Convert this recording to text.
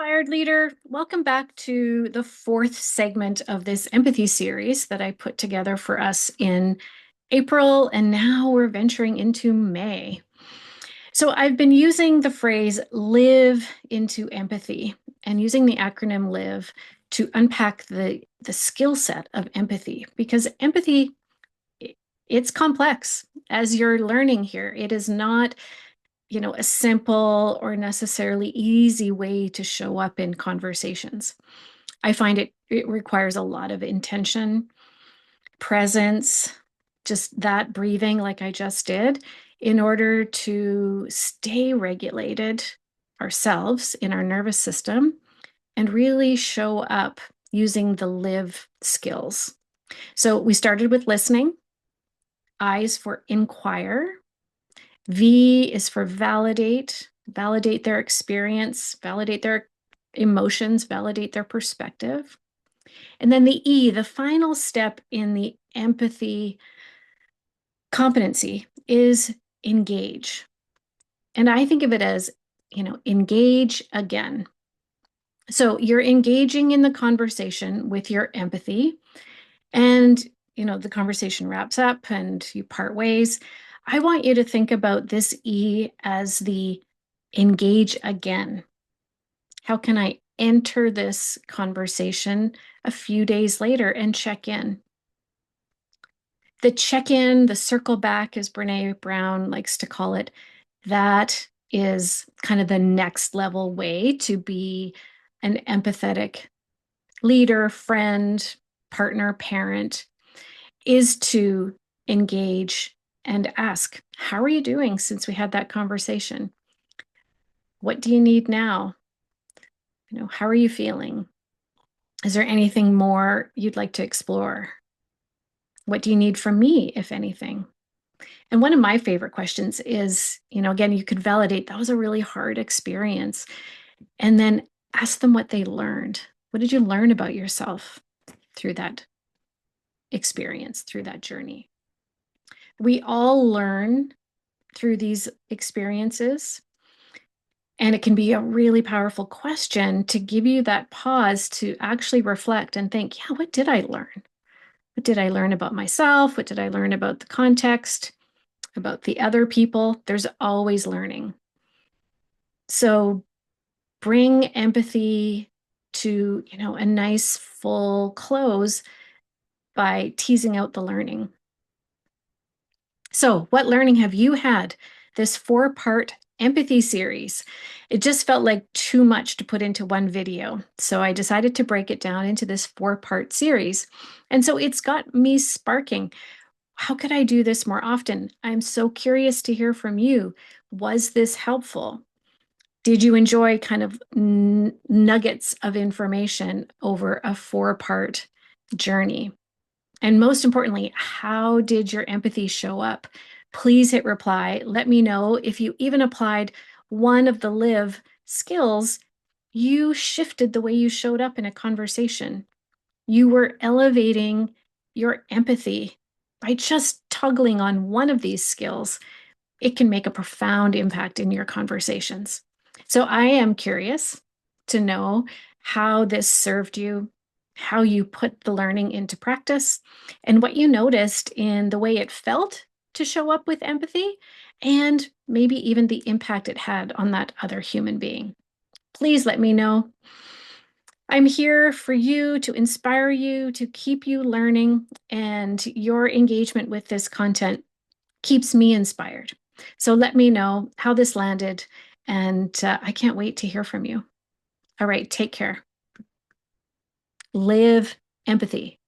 Inspired leader, welcome back to the fourth segment of this empathy series that I put together for us in April, and now we're venturing into May. So I've been using the phrase live into empathy and using the acronym LIVE to unpack the skill set of empathy, because empathy, it's complex. As you're learning here, it is not a simple or necessarily easy way to show up in conversations. I find it requires a lot of intention, presence, just that breathing like I just did, in order to stay regulated ourselves in our nervous system and really show up using the live skills. So we started with listening, I is for inquire, V is for validate their experience, validate their emotions, validate their perspective. And then the E, the final step in the empathy competency, is engage. And I think of it as, engage again. So you're engaging in the conversation with your empathy, and the conversation wraps up and you part ways. I want you to think about this E as the engage again. How can I enter this conversation a few days later and check in? The check-in, the circle back, as Brené Brown likes to call it, that is kind of the next level way to be an empathetic leader, friend, partner, parent, is to engage and ask, how are you doing since we had that conversation? What do you need now? How are you feeling? Is there anything more you'd like to explore? What do you need from me, if anything? And one of my favorite questions is, again, you could validate that was a really hard experience, and then ask them what they learned. What did you learn about yourself through that experience, through that journey? We all learn through these experiences, and it can be a really powerful question to give you that pause to actually reflect and think, yeah, what did I learn? What did I learn about myself? What did I learn about the context, about the other people? There's always learning. So bring empathy to, a nice full close by teasing out the learning. So what learning have you had this 4-part empathy series? It just felt like too much to put into one video. So I decided to break it down into this 4-part series. And so it's got me sparking. How could I do this more often? I'm so curious to hear from you. Was this helpful? Did you enjoy kind of nuggets of information over a 4-part journey? And most importantly, how did your empathy show up? Please hit reply. Let me know if you even applied one of the live skills, you shifted the way you showed up in a conversation. You were elevating your empathy by just toggling on one of these skills. It can make a profound impact in your conversations. So I am curious to know how this served you, how you put the learning into practice, and what you noticed in the way it felt to show up with empathy, and maybe even the impact it had on that other human being. Please let me know. I'm here for you, to inspire you, to keep you learning, and your engagement with this content keeps me inspired. So let me know how this landed, and I can't wait to hear from you. All right, take care. Live empathy.